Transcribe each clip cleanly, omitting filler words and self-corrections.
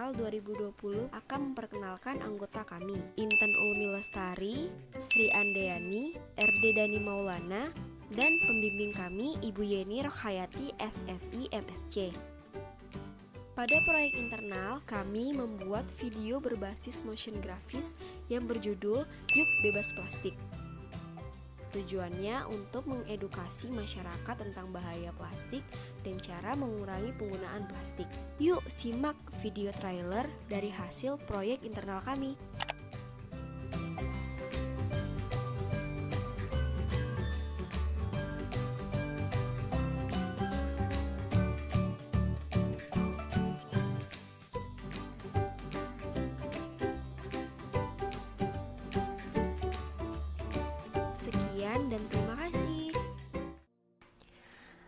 Awal 2020 akan memperkenalkan anggota kami, Intan Ulmi Lestari, Sri Andeyani, RD Dani Maulana, dan pembimbing kami Ibu Yeni Rohayati SSI MSc. Pada proyek internal, kami membuat video berbasis motion grafis yang berjudul Yuk Bebas Plastik. Tujuannya untuk mengedukasi masyarakat tentang bahaya plastik dan cara mengurangi penggunaan plastik. Yuk simak video trailer dari hasil proyek internal kami. Sekian dan terima kasih.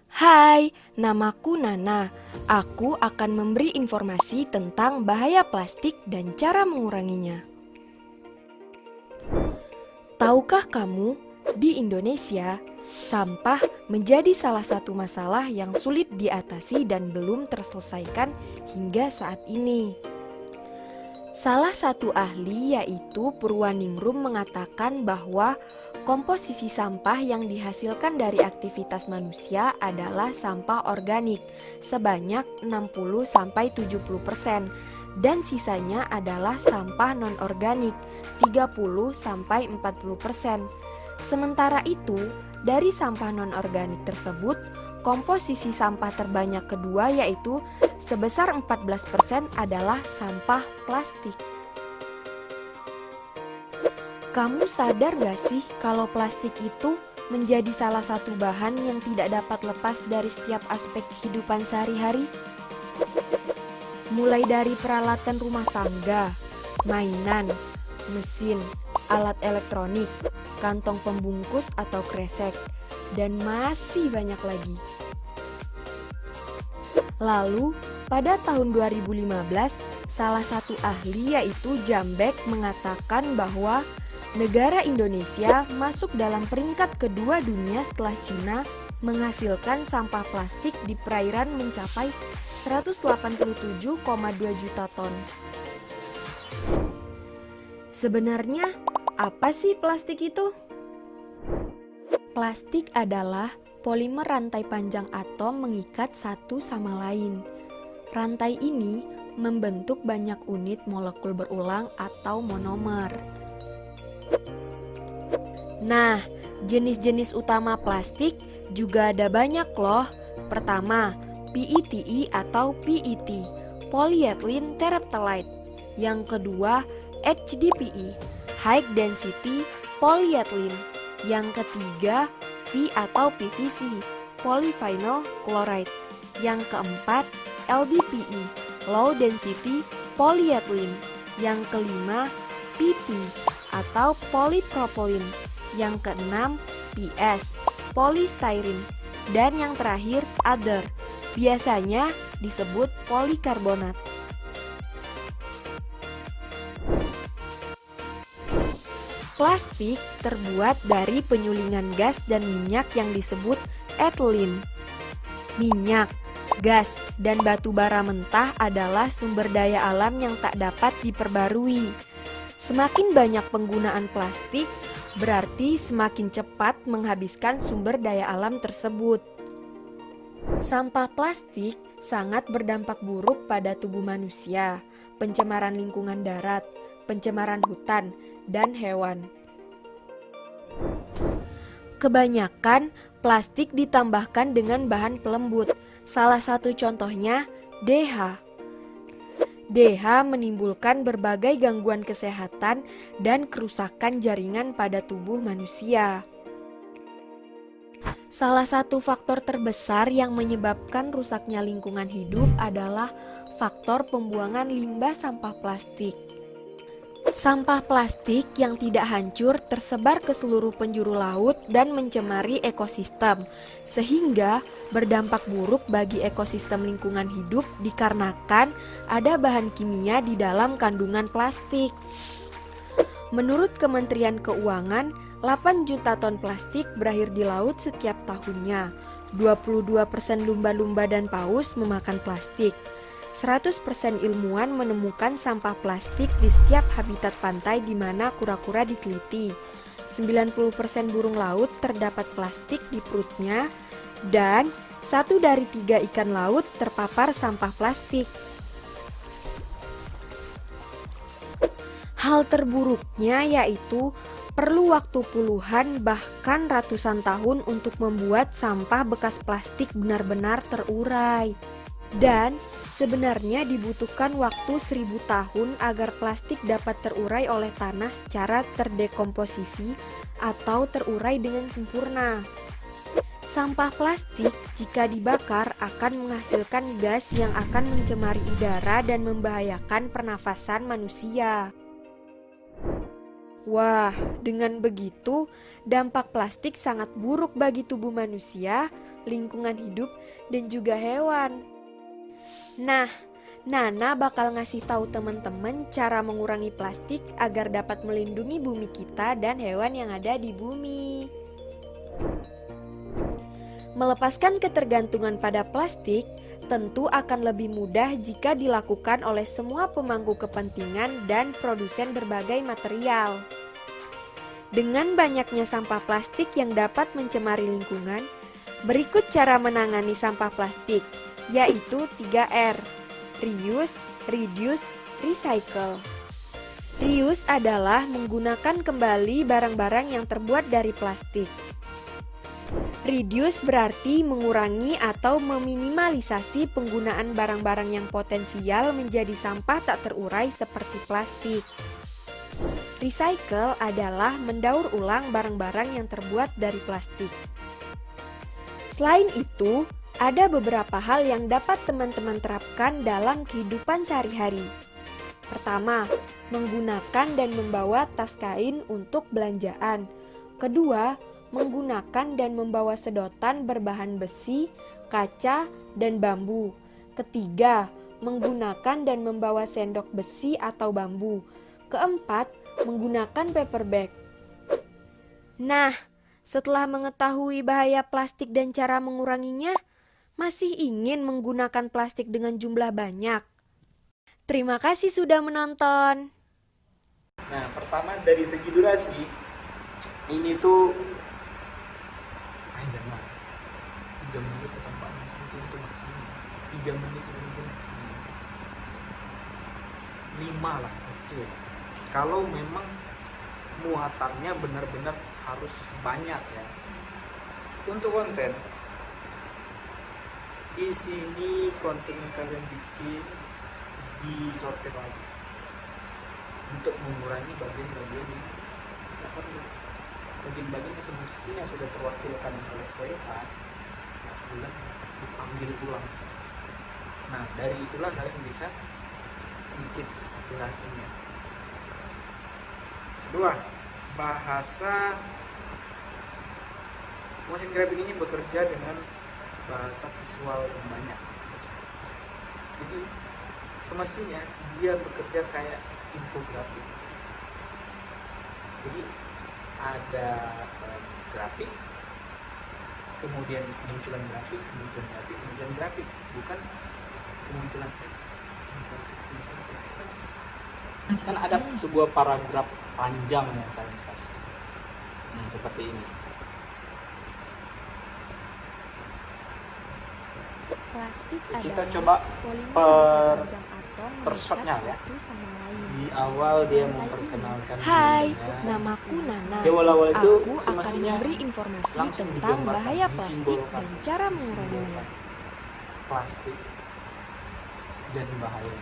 Hai, namaku Nana. Aku akan memberi informasi tentang bahaya plastik dan cara menguranginya. Tahukah kamu, di Indonesia, sampah menjadi salah satu masalah yang sulit diatasi dan belum terselesaikan hingga saat ini. Salah satu ahli yaitu Purwaningrum mengatakan bahwa komposisi sampah yang dihasilkan dari aktivitas manusia adalah sampah organik sebanyak 60-70% dan sisanya adalah sampah non-organik 30-40%. Sementara itu, dari sampah non-organik tersebut, komposisi sampah terbanyak kedua yaitu sebesar 14% adalah sampah plastik. Kamu sadar gak sih kalau plastik itu menjadi salah satu bahan yang tidak dapat lepas dari setiap aspek kehidupan sehari-hari? Mulai dari peralatan rumah tangga, mainan, mesin, alat elektronik, kantong pembungkus atau kresek, dan masih banyak lagi. Lalu, pada tahun 2015, salah satu ahli yaitu Jambek mengatakan bahwa negara Indonesia masuk dalam peringkat kedua dunia setelah Cina menghasilkan sampah plastik di perairan mencapai 187,2 juta ton. Sebenarnya, apa sih plastik itu? Plastik adalah polimer rantai panjang atom mengikat satu sama lain. Rantai ini membentuk banyak unit molekul berulang atau monomer. Nah, jenis-jenis utama plastik juga ada banyak loh. Pertama, PETE atau PET, polyethylene terephthalate. Yang kedua, HDPE, high density polyethylene. Yang ketiga, V atau PVC, polyvinyl chloride. Yang keempat, LDPE, low density polyethylene. Yang kelima, PP atau polypropylene. Yang keenam, PS, polystyrene. Dan yang terakhir, other, biasanya disebut polikarbonat. Plastik terbuat dari penyulingan gas dan minyak yang disebut ethylene. Minyak, gas, dan batu bara mentah adalah sumber daya alam yang tak dapat diperbarui. Semakin banyak penggunaan plastik, berarti semakin cepat menghabiskan sumber daya alam tersebut. Sampah plastik sangat berdampak buruk pada tubuh manusia, pencemaran lingkungan darat, pencemaran hutan, dan hewan. Kebanyakan plastik ditambahkan dengan bahan pelembut. Salah satu contohnya DH. DH menimbulkan berbagai gangguan kesehatan dan kerusakan jaringan pada tubuh manusia. Salah satu faktor terbesar yang menyebabkan rusaknya lingkungan hidup adalah faktor pembuangan limbah sampah plastik. Sampah plastik yang tidak hancur tersebar ke seluruh penjuru laut dan mencemari ekosistem, sehingga berdampak buruk bagi ekosistem lingkungan hidup dikarenakan ada bahan kimia di dalam kandungan plastik. Menurut Kementerian Keuangan, 8 juta ton plastik berakhir di laut setiap tahunnya. 22% lumba-lumba dan paus memakan plastik. 100% ilmuwan menemukan sampah plastik di setiap habitat pantai di mana kura-kura diteliti. 90% burung laut terdapat plastik di perutnya, dan 1 dari 3 ikan laut terpapar sampah plastik. Hal terburuknya yaitu perlu waktu puluhan bahkan ratusan tahun untuk membuat sampah bekas plastik benar-benar terurai. Dan sebenarnya dibutuhkan waktu 1000 tahun agar plastik dapat terurai oleh tanah secara terdekomposisi atau terurai dengan sempurna. Sampah plastik jika dibakar akan menghasilkan gas yang akan mencemari udara dan membahayakan pernafasan manusia. Wah, dengan begitu, dampak plastik sangat buruk bagi tubuh manusia, lingkungan hidup, dan juga hewan. Nah, Nana bakal ngasih tahu teman-teman cara mengurangi plastik agar dapat melindungi bumi kita dan hewan yang ada di bumi. Melepaskan ketergantungan pada plastik tentu akan lebih mudah jika dilakukan oleh semua pemangku kepentingan dan produsen berbagai material. Dengan banyaknya sampah plastik yang dapat mencemari lingkungan, berikut cara menangani sampah plastik, yaitu 3R: reuse, reduce, recycle. Reuse adalah menggunakan kembali barang-barang yang terbuat dari plastik. Reduce berarti mengurangi atau meminimalisasi penggunaan barang-barang yang potensial menjadi sampah tak terurai seperti plastik. Recycle adalah mendaur ulang barang-barang yang terbuat dari plastik. Selain itu, ada beberapa hal yang dapat teman-teman terapkan dalam kehidupan sehari-hari. Pertama, menggunakan dan membawa tas kain untuk belanjaan. Kedua, menggunakan dan membawa sedotan berbahan besi, kaca, dan bambu. Ketiga, menggunakan dan membawa sendok besi atau bambu. Keempat, menggunakan paper bag. Nah, setelah mengetahui bahaya plastik dan cara menguranginya, masih ingin menggunakan plastik dengan jumlah banyak? Terima kasih sudah menonton. Nah, pertama dari segi durasi, ini tuh lama, 3 menit atau 4 menit mungkin itu maksimal, 3 menit itu mungkin maksimal, 5 lah, oke. Kalau memang muatannya benar-benar harus banyak ya. Untuk konten, di sini konten yang kalian bikin disortir lagi untuk mengurangi bagian-bagian yang bagian-bagian yang semestinya sudah terwakilkan oleh PH ulang dipanggil ulang. Nah, dari itulah kalian bisa mengikis durasinya. Kedua, bahasa motion graphic ini bekerja dengan bahasa visual yang banyak. Jadi semestinya dia bekerja kayak infografik. Jadi ada grafik, kemudian kemunculan grafik, kemunculan grafik, bukan kemunculan teks. Kan ada sebuah paragraf panjang yang kalian kasih, seperti ini. Plastik Kita adalah coba polimer panjang atom per shotnya mengikat ya. satu sama lain. Di awal dia Lantai memperkenalkan ini. Hai, dirinya. namaku Nana. Di awal-awal itu Aku akan semestinya memberi informasi langsung tentang digambarkan, bahaya plastik disimbolkan, dan cara menguranginya. plastik dan bahaya.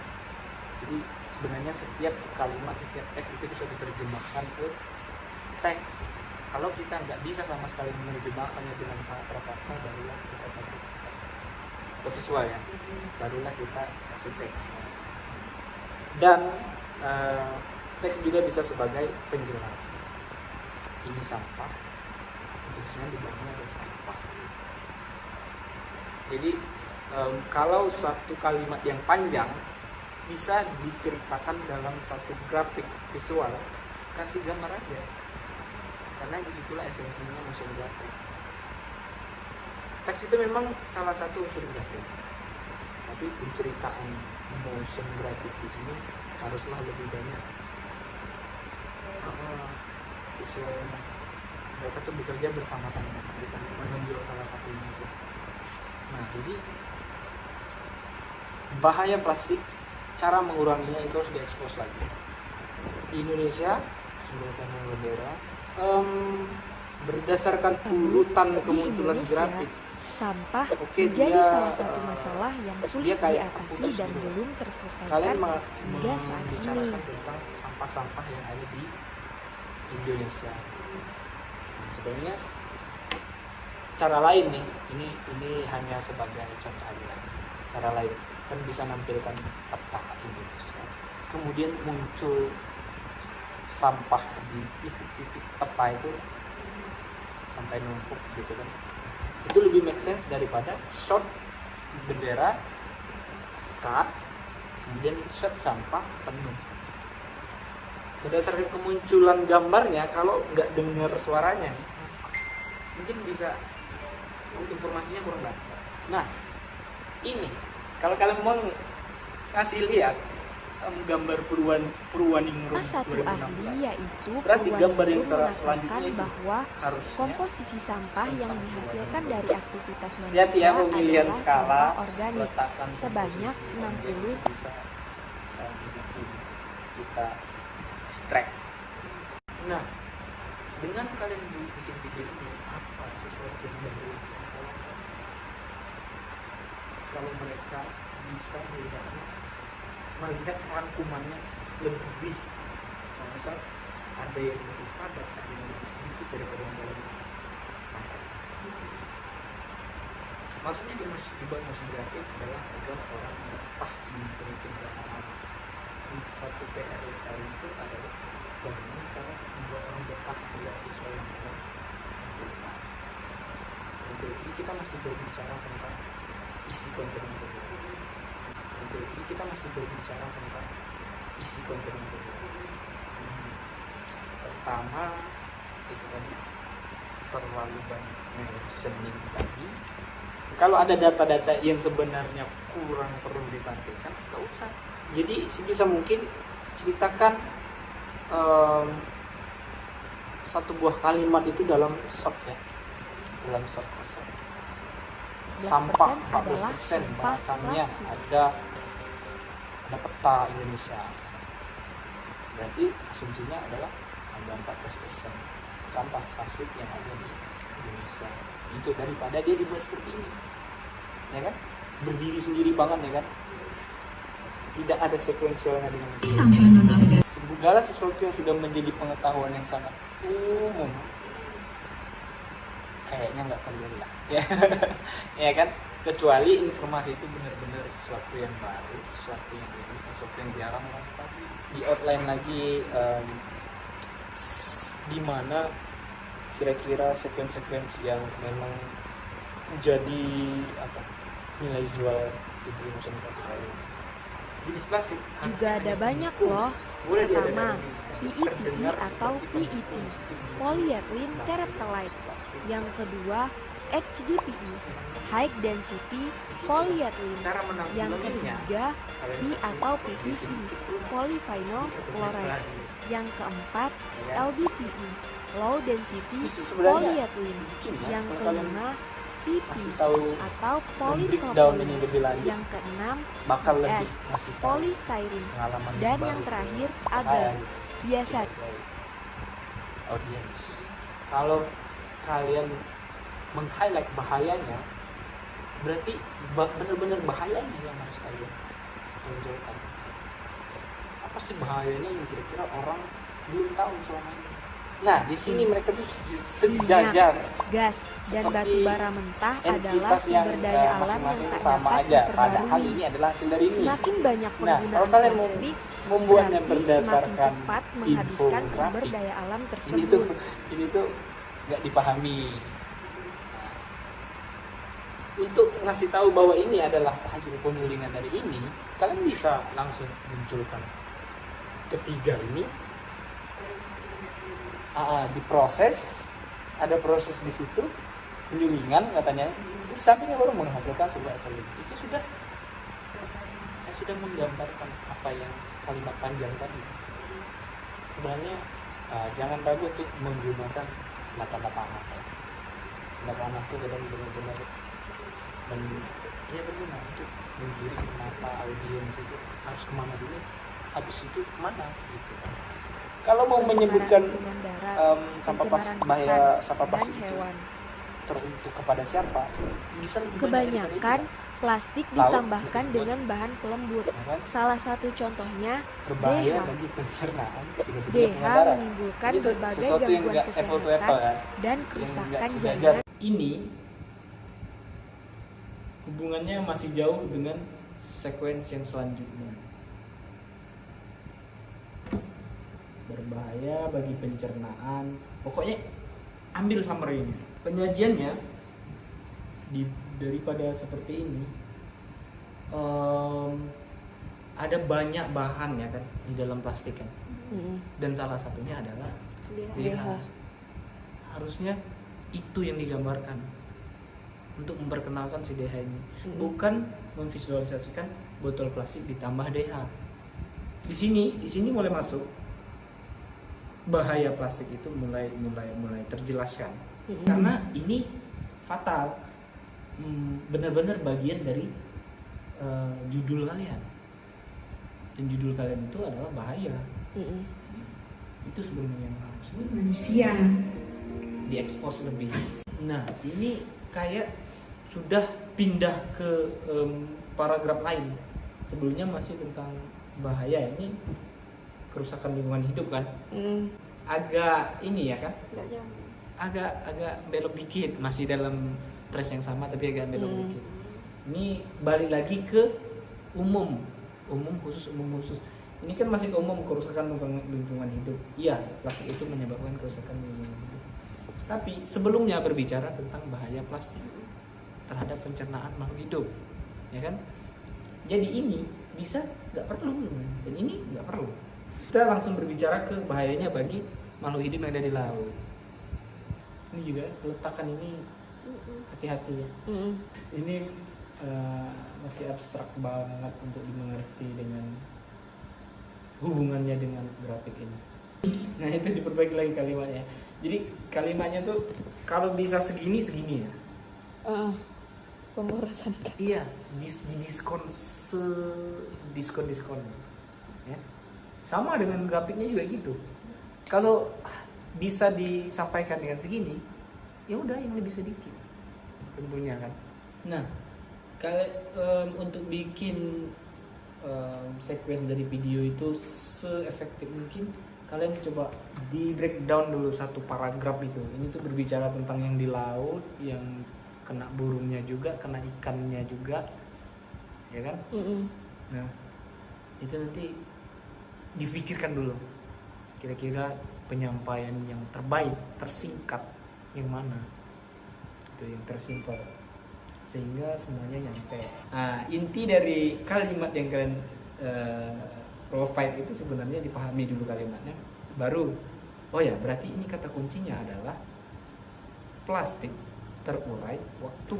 Jadi sebenarnya setiap kalimat, setiap teks itu bisa diterjemahkan ke teks. Kalau kita nggak bisa sama sekali menerjemahkannya dengan sangat terpaksa, barulah kita kasih ke visual ya, barulah kita kasih teks. Dan teks juga bisa sebagai penjelas. Ini sampah, khususnya di bawahnya ada sampah. Jadi kalau satu kalimat yang panjang bisa diceritakan dalam satu grafik visual, kasih gambar aja, karena disitulah esensinya motion graphic. Teks itu memang salah satu unsur grafik, tapi penceritaan motion graphic di sini haruslah lebih banyak visualnya. Mereka tuh bekerja bersama-sama, bukan menonjol salah satunya itu. Nah, jadi bahaya plastik, cara menguranginya itu harus diekspos lagi. Di Indonesia, sebutan bendera, berdasarkan urutan Di kemunculan Indonesia, grafik, sampah Oke, menjadi dia, salah satu masalah yang sulit dia kayak diatasi terputus dan gitu. belum Kalian terselesaikan hingga saat ini. membicarakan tentang sampah-sampah yang ada di Indonesia. Nah, sebenarnya cara lain nih, ini hanya sebagai contoh aja. Cara lain kan bisa nampilkan peta Indonesia, kemudian muncul sampah di titik-titik peta itu sampai numpuk gitu kan. Itu lebih make sense daripada shot bendera, cut, kemudian shot sampah penuh. Berdasarkan kemunculan gambarnya, kalau nggak dengar suaranya nih, mungkin bisa informasinya kurang banyak. Nah, ini kalau kalian mau ngasih lihat gambar Purwaningrum Satu 2016. ahli yaitu Berarti gambar yang Purwaningrum selanjutnya mengatakan itu bahwa harusnya komposisi sampah yang dihasilkan dari aktivitas lihat ya manusia pemilihan adalah skala sampah organik letakkan sebanyak komposisi 60 objek bisa bikin kita strike. Nah, dengan kalian bikin video ini, apa sesuatu yang baru kalau mereka bisa melihat rangkumannya lebih, nah, misal ada yang lebih padat, ada yang lebih sedikit daripada yang lain. Maksudnya dibuat motion graphic adalah agar orang betah menghitung berapa. Satu PR kali itu adalah bagaimana cara membuat orang betah melihat visual yang ada. Untuk ini kita masih berbicara tentang isi konten yang berbeda. Untuk ini kita masih berbicara tentang isi konten yang berbeda. Pertama itu tadi terlalu banyak mentioning tadi. Kalau ada data-data yang sebenarnya kurang perlu ditampilkan, nggak usah. Jadi sebisa mungkin ceritakan satu buah kalimat itu dalam shot ya, dalam shot kosong. 11% Sampah adalah 14% sampah bahkannya plastik. ada peta Indonesia. Berarti asumsinya adalah ada 14% sampah plastik yang ada di Indonesia. Itu daripada dia dibuat seperti ini, ya kan? Berdiri sendiri banget ya kan? Tidak ada sekuensialnya dengan segala sesuatu yang sudah menjadi pengetahuan yang sangat umum kayaknya nggak perlu lah ya. Ya kan, kecuali informasi itu benar-benar sesuatu yang baru, sesuatu yang unik, sesuatu yang jarang lah. Tapi di outline lagi di mana kira-kira sekuensi yang memang jadi nilai jual di motion graphic jenis plastik. Juga ada banyak loh. Pertama, PETE atau PET, polyethylene terephthalate. Yang kedua, HDPE, high density polyethylene. Yang ketiga, V atau PVC, polyvinyl chloride. Yang keempat, LDPE, low density polyethylene. Yang kelima, PP atau polypropylene. Yang keenam, bakal lebih PS, ngasih tahu polystyrene. pengalaman Dan baru yang terakhir, ke agar. saya, Biasa. audience. Kalau kalian meng-highlight bahayanya, berarti benar-benar bahayanya yang harus kalian tonjolkan. Apa sih bahayanya yang kira-kira orang belum tahu selama ini? Nah, di sini mereka tuh sejajar. Gas dan Seperti batu bara mentah adalah entitas yang sumber daya alam yang masing-masing tak sama dapat aja. Padahal diperbarui. ini adalah hasil dari ini. Semakin banyak Nah, penggunaan kalau kalian mau plastik, membuatnya berarti semakin berdasarkan cepat menghabiskan sumber infografik, daya alam ini tersebut. tuh nggak dipahami. Untuk ngasih tahu bahwa ini adalah hasil penyulingan dari ini, kalian bisa langsung munculkan ketiga ini. Diproses, ada proses di situ, penyulingan katanya, terus sampingnya baru menghasilkan sebuah ekologi. Itu sudah sudah menggambarkan apa yang kalimat panjang tadi. Sebenarnya jangan ragu untuk menggunakan tanda panah ya. Tanda panah itu kadang benar-benar dan ya berguna untuk menggiring mata audiens itu harus kemana dulu, habis itu kemana gitu. Kalau mau menyebutkan lingkungan darat, bahaya sampah dan plastik itu hewan. teruntuk kepada siapa, bisa lebih banyak Kebanyakan daripada plastik Laut ditambahkan dibuat dengan bahan pelembut. itu, ya kan? Salah satu contohnya Berbahaya DH. bagi pencernaan, juga DH pengendaraan. menimbulkan Itu berbagai sesuatu yang gangguan nggak apple to kesehatan apple, kan? dan Yang kerusakan nggak sejajar. jaringan. Ini hubungannya masih jauh dengan sequence yang selanjutnya. Berbahaya bagi pencernaan. Pokoknya ambil summary-nya. Penyajiannya daripada seperti ini ada banyak bahan ya kan di dalam plastik kan. Dan salah satunya adalah DH. Harusnya itu yang digambarkan untuk memperkenalkan si DH ini, bukan memvisualisasikan botol plastik ditambah DH. Di sini mulai masuk bahaya plastik itu mulai terjelaskan. Karena ini fatal, benar-benar bagian dari judul kalian, dan judul kalian itu adalah bahaya. Itu sebenarnya yang harus manusia. diekspos lebih. Nah, ini kayak sudah pindah ke paragraf lain. Sebelumnya masih tentang bahaya, ini kerusakan lingkungan hidup kan. Agak ini ya kan, agak belok dikit, masih dalam trace yang sama tapi agak belok dikit. Ini balik lagi ke umum khusus. Ini kan masih ke umum, kerusakan lingkungan hidup. Iya, plastik itu menyebabkan kerusakan lingkungan hidup. Tapi sebelumnya berbicara tentang bahaya plastik terhadap pencernaan makhluk hidup, ya kan? Jadi ini bisa nggak perlu, dan ini nggak perlu. Kita langsung berbicara ke bahayanya bagi makhluk hidup yang ada di laut. Ini juga peletakan ini hati-hati ya. Ini masih abstrak banget untuk dimengerti dengan hubungannya dengan grafik ini. Nah, itu diperbaiki lagi kalimatnya. Jadi kalimatnya tuh kalau bisa segini ya. Pemborosan. Iya, diskon. Ya. Sama dengan grafiknya juga gitu. Kalau bisa disampaikan dengan segini, ya udah yang lebih sedikit. Tentunya kan. Nah, kalau untuk bikin sequence dari video itu seefektif mungkin, kalian coba di breakdown dulu satu paragraf itu. Ini tuh berbicara tentang yang di laut, yang kena burungnya juga, kena ikannya juga, ya kan? Nah, itu nanti difikirkan dulu. Kira-kira penyampaian yang terbaik, tersingkat yang mana? Itu yang tersimpel, sehingga semuanya nyampe. Nah, inti dari kalimat yang kalian provide itu sebenarnya dipahami dulu kalimatnya, baru oh ya berarti ini kata kuncinya adalah plastik terurai waktu,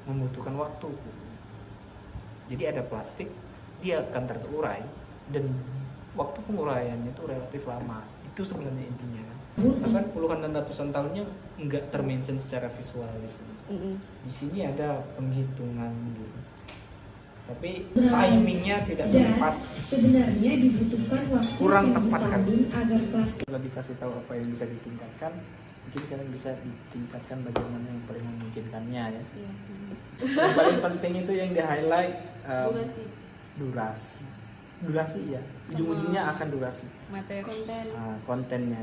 membutuhkan waktu. Jadi ada plastik, dia akan terurai dan waktu penguraiannya itu relatif lama. Itu sebenarnya intinya. Bahkan puluhan dan ratusan tahunnya nggak termention secara visual di sini. Di sini ada penghitungan gitu. Tapi timingnya tidak tepat. Sebenarnya dibutuhkan waktu Kurang 1000 tepat, kan? tahun agar plastik Kalau dikasih tahu apa yang bisa ditingkatkan, mungkin kalian bisa ditingkatkan bagaimana yang paling memungkinkannya ya. Yang paling penting itu yang di highlight durasi ya. Ujung-ujungnya akan durasi. Kontennya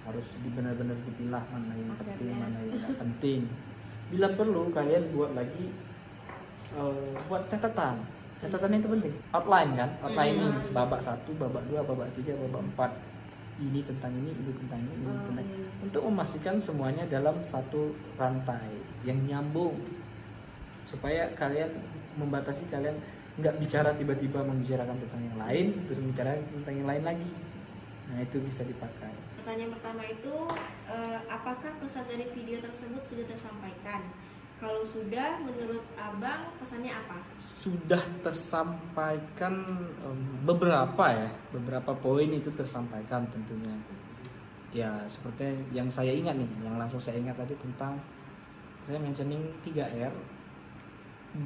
harus benar-benar dipilah mana yang penting, mana yang tidak penting. Bila perlu kalian buat lagi buat catatan itu penting. Outline kan, outline ini babak 1, babak 2, babak 3, babak 4. Ini tentang ini tentang ini, tentang ini. Untuk memastikan semuanya dalam satu rantai yang nyambung, supaya kalian membatasi, kalian nggak bicara tiba-tiba membicarakan tentang yang lain terus membicarakan tentang yang lain lagi. Nah, itu bisa dipakai. Pertanyaan pertama itu, apakah pesan dari video tersebut sudah tersampaikan? Kalau sudah, menurut abang pesannya apa? Sudah tersampaikan beberapa poin itu tersampaikan tentunya. Ya seperti yang saya ingat nih, yang langsung saya ingat tadi tentang saya mentioning 3R,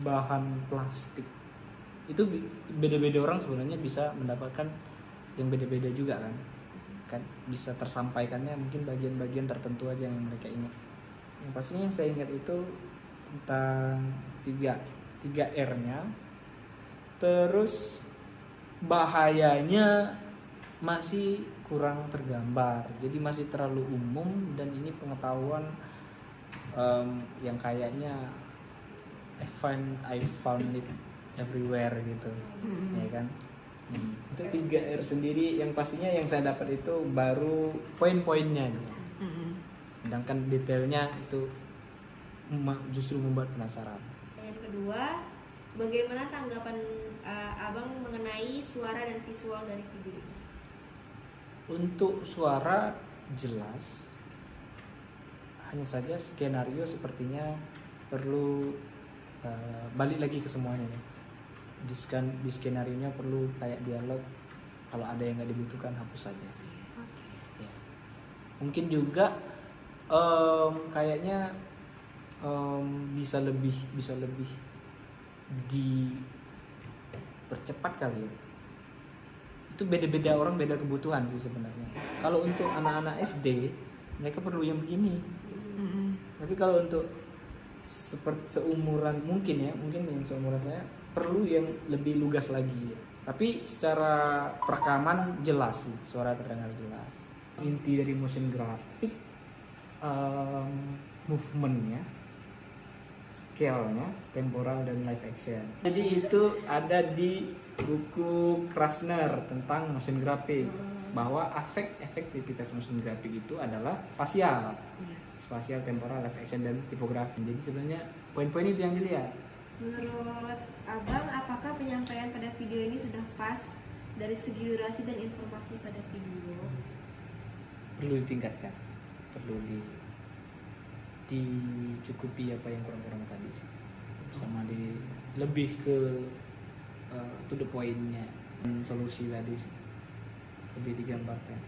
bahan plastik. Itu beda-beda orang sebenarnya bisa mendapatkan yang beda-beda juga kan bisa tersampaikannya mungkin bagian-bagian tertentu aja yang mereka ingat. Yang pastinya yang saya ingat itu tentang 3R-nya. Terus bahayanya masih kurang tergambar, jadi masih terlalu umum dan ini pengetahuan yang kayaknya I found it everywhere gitu, ya kan. Itu 3R sendiri yang pastinya yang saya dapat itu baru poin-poinnya aja. Sedangkan detailnya itu justru membuat penasaran. Yang kedua, bagaimana tanggapan abang mengenai suara dan visual dari video ini? Untuk suara jelas, hanya saja skenario sepertinya perlu balik lagi ke semuanya. Di skenario-nya perlu kayak dialog, kalau ada yang nggak dibutuhkan hapus saja. Ya. Mungkin juga kayaknya bisa lebih dipercepat kali ya. Itu beda-beda orang, beda kebutuhan sih sebenarnya. Kalau untuk anak-anak SD mereka perlu yang begini. Tapi kalau untuk seperti seumuran mungkin yang seumuran saya perlu yang lebih lugas lagi. Tapi secara perekaman jelas sih, suara terdengar jelas. Inti dari motion graphic, movementnya, scale-nya, temporal dan live action. Jadi itu ada di buku Krasner tentang motion graphic, bahwa efektivitas motion graphic itu adalah spasial, temporal, live action dan tipografi. Jadi sebenarnya poin-poin itu yang dilihat. Menurut abang, apakah penyampaian pada video ini sudah pas dari segi durasi dan informasi pada video? Perlu ditingkatkan, perlu dicukupi apa yang kurang-kurang tadi sih, sama lebih ke to the point-nya, solusi tadi sih lebih digambarkan.